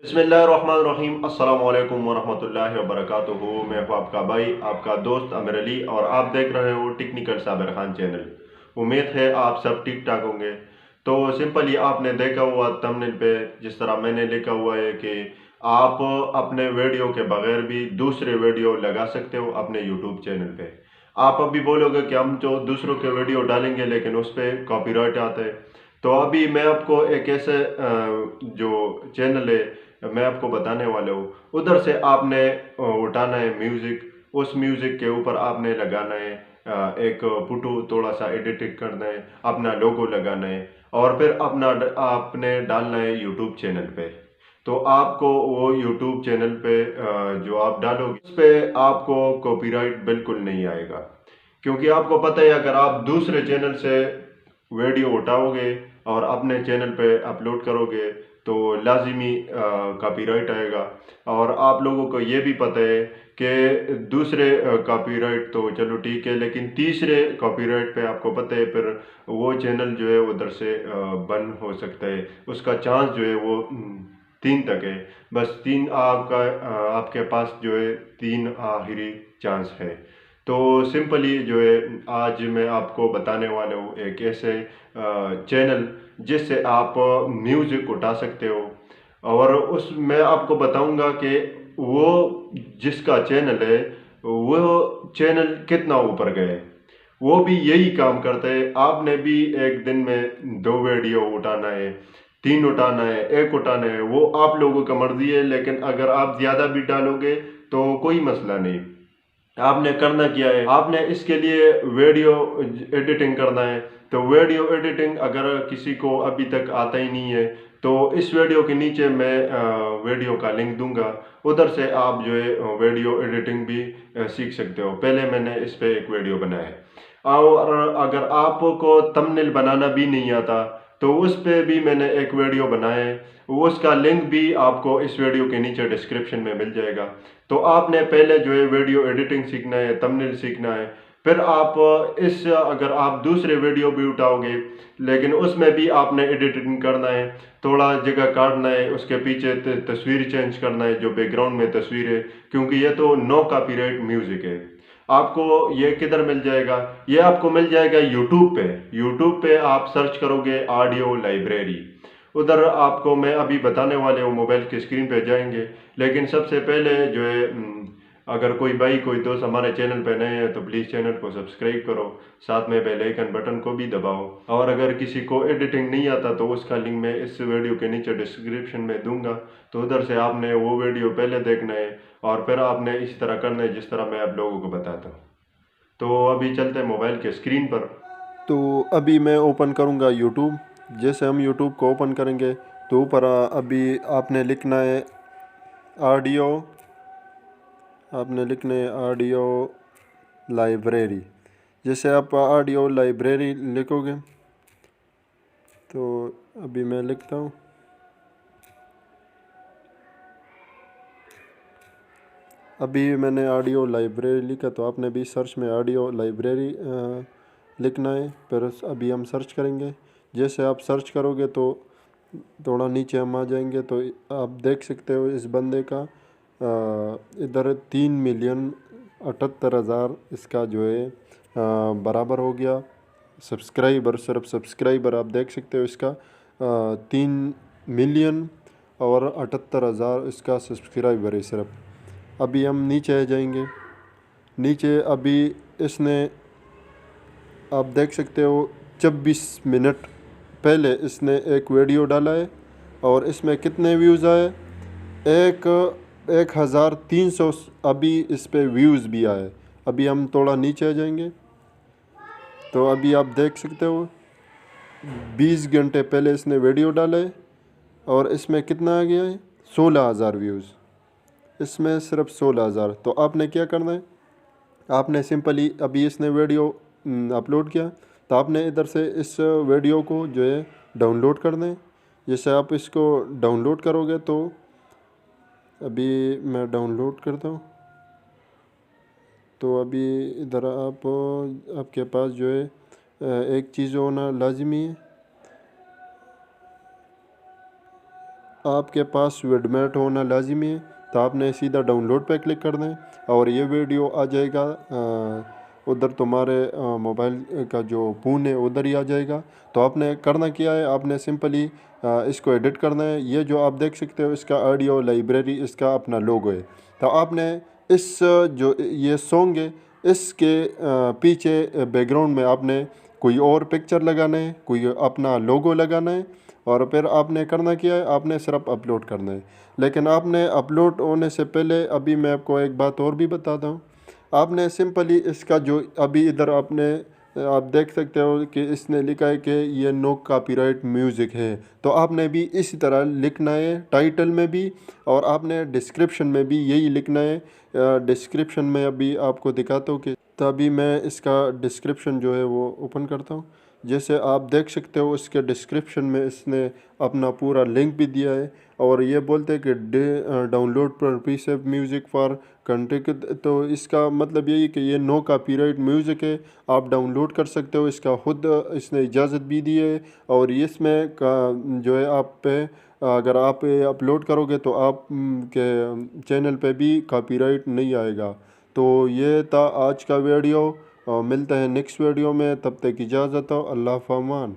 बिस्मिल्लाहिर्रहमानिर्रहीम अस्सलाम वालेकुम वरहमतुल्लाहि वबरकातुहू। मैं हूँ आपका भाई, आपका दोस्त आमिर अली, और आप देख रहे हो टेक्निकल साबिर खान चैनल। उम्मीद है आप सब ठीक ठाक होंगे। तो सिंपली आपने देखा हुआ थंबनेल पे, जिस तरह मैंने लिखा हुआ है कि आप अपने वीडियो के बगैर भी दूसरे वीडियो लगा सकते हो अपने यूट्यूब चैनल पे। आप अभी बोलोगे कि हम जो दूसरों के वीडियो डालेंगे लेकिन उस पर कॉपीराइट आता है। तो अभी मैं आपको एक ऐसे जो चैनल है मैं आपको बताने वाला हूँ, उधर से आपने उठाना है म्यूज़िक। उस म्यूज़िक के ऊपर आपने लगाना है एक फोटो, थोड़ा सा एडिटिंग करना है, अपना लोगो लगाना है, और फिर आपने डालना है यूट्यूब चैनल पे। तो आपको वो यूट्यूब चैनल पे जो आप डालोगे उस पे आपको कॉपीराइट बिल्कुल नहीं आएगा, क्योंकि आपको पता है अगर आप दूसरे चैनल से वीडियो उठाओगे और अपने चैनल पे अपलोड करोगे तो लाजिमी कॉपीराइट आएगा। और आप लोगों को ये भी पता है कि दूसरे कॉपीराइट तो चलो ठीक है, लेकिन तीसरे कॉपीराइट पे आपको पता है फिर वो चैनल जो है उधर से बंद हो सकता है। उसका चांस जो है वो 3 तक है। बस 3 आपके पास जो है 3 आखिरी चांस है। तो सिंपली जो है आज मैं आपको बताने वाला हूँ एक ऐसे चैनल जिससे आप म्यूज़िक उठा सकते हो। और उस मैं आपको बताऊंगा कि वो जिसका चैनल है वो चैनल कितना ऊपर गए। वो भी यही काम करता है। आपने भी एक दिन में 2 वीडियो उठाना है, 3 उठाना है, 1 उठाना है, वो आप लोगों का मर्जी है। लेकिन अगर आप ज़्यादा भी डालोगे तो कोई मसला नहीं। आपने करना क्या है, आपने इसके लिए वीडियो एडिटिंग करना है। तो वीडियो एडिटिंग अगर किसी को अभी तक आता ही नहीं है तो इस वीडियो के नीचे मैं वीडियो का लिंक दूंगा, उधर से आप जो है वीडियो एडिटिंग भी सीख सकते हो। पहले मैंने इस पे एक वीडियो बनाया है। और अगर आपको थंबनेल बनाना भी नहीं आता तो उस पे भी मैंने एक वीडियो बनाया है, उसका लिंक भी आपको इस वीडियो के नीचे डिस्क्रिप्शन में मिल जाएगा। तो आपने पहले जो है वीडियो एडिटिंग सीखना है, थंबनेल सीखना है, फिर आप इस अगर आप दूसरे वीडियो भी उठाओगे लेकिन उसमें भी आपने एडिटिंग करना है, थोड़ा जगह काटना है, उसके पीछे तस्वीर चेंज करना है जो बैकग्राउंड में तस्वीर है, क्योंकि ये तो नो कॉपीराइट म्यूजिक है। आपको ये किधर मिल जाएगा? ये आपको मिल जाएगा यूट्यूब पे। यूट्यूब पे आप सर्च करोगे ऑडियो लाइब्रेरी, उधर आपको मैं अभी बताने वाले हूँ, मोबाइल की स्क्रीन पे जाएंगे। लेकिन सबसे पहले जो है अगर कोई भाई कोई दोस्त हमारे चैनल पे नए हैं तो प्लीज़ चैनल को सब्सक्राइब करो, साथ में बेल आइकन बटन को भी दबाओ। और अगर किसी को एडिटिंग नहीं आता तो उसका लिंक मैं इस वीडियो के नीचे डिस्क्रिप्शन में दूंगा, तो उधर से आपने वो वीडियो पहले देखना है और फिर आपने इस तरह करना है जिस तरह मैं आप लोगों को बताता हूँ। तो अभी चलते हैं मोबाइल के स्क्रीन पर। तो अभी मैं ओपन करूँगा यूट्यूब। जैसे हम यूट्यूब को ओपन करेंगे तो ऊपर अभी ऑडियो आपने लिखना है ऑडियो लाइब्रेरी। जैसे आप ऑडियो लाइब्रेरी लिखोगे तो अभी मैं लिखता हूँ। अभी मैंने ऑडियो लाइब्रेरी लिखा तो आपने भी सर्च में ऑडियो लाइब्रेरी लिखना है। फिर अभी हम सर्च करेंगे। जैसे आप सर्च करोगे तो थोड़ा नीचे हम आ जाएंगे तो आप देख सकते हो इस बंदे का इधर 3,78,000 इसका जो है बराबर हो गया सब्सक्राइबर। सिर्फ सब्सक्राइबर आप देख सकते हो इसका 3,78,000 इसका सब्सक्राइबर है सिर्फ। अभी हम नीचे आ जाएंगे। नीचे अभी इसने आप देख सकते हो 26 मिनट पहले इसने एक वीडियो डाला है और इसमें कितने व्यूज़ आए? एक 1,300 अभी इस पे व्यूज़ भी आए। अभी हम थोड़ा नीचे आ जाएंगे तो अभी आप देख सकते हो 20 घंटे पहले इसने वीडियो डाला है और इसमें कितना आ गया है? 16,000 व्यूज़। इसमें सिर्फ 16,000। तो आपने क्या करना है, आपने सिंपली अभी इसने वीडियो अपलोड किया तो आपने इधर से इस वीडियो को जो है डाउनलोड करना है। जैसे आप इसको डाउनलोड करोगे तो अभी मैं डाउनलोड करता हूँ। तो अभी इधर आपके पास जो है एक चीज़ होना लाजमी है। आपके पास विडमेट होना लाजिमी है, तो आपने सीधा डाउनलोड पे क्लिक कर दें और ये वीडियो आ जाएगा उधर तुम्हारे मोबाइल का जो फ़ोन है उधर ही आ जाएगा। तो आपने करना क्या है, आपने सिंपली इसको एडिट करना है। ये जो आप देख सकते हो इसका ऑडियो लाइब्रेरी, इसका अपना लोगो है। तो आपने इस जो ये सॉन्ग है इसके पीछे बैकग्राउंड में आपने कोई और पिक्चर लगाना है, कोई अपना लोगो लगाना है और फिर आपने करना क्या है, आपने सिर्फ अपलोड करना है। लेकिन आपने अपलोड होने से पहले अभी मैं आपको एक बात और भी बताता हूँ। आपने सिंपली इसका जो अभी इधर आपने आप देख सकते हो कि इसने लिखा है कि ये नो कॉपीराइट म्यूज़िक है। तो आपने भी इसी तरह लिखना है टाइटल में भी, और आपने डिस्क्रिप्शन में भी यही लिखना है। डिस्क्रिप्शन में अभी आपको दिखाता हूँ कि तभी मैं इसका डिस्क्रिप्शन जो है वो ओपन करता हूँ। जैसे आप देख सकते हो इसके डिस्क्रिप्शन में इसने अपना पूरा लिंक भी दिया है और ये बोलते हैं कि डाउनलोड पर पीसेफ म्यूज़िक फॉर कंट्री। तो इसका मतलब यही कि ये नो कॉपीराइट म्यूज़िक है, आप डाउनलोड कर सकते हो। इसका खुद इसने इजाज़त भी दी है और इसमें का जो है आप पे अगर आप अपलोड करोगे तो आप के चैनल पे भी कॉपीराइट नहीं आएगा। तो ये था आज का वीडियो। मिलते हैं नेक्स्ट वीडियो में, तब तक इजाज़त हो। अल्लाह फ़ामान।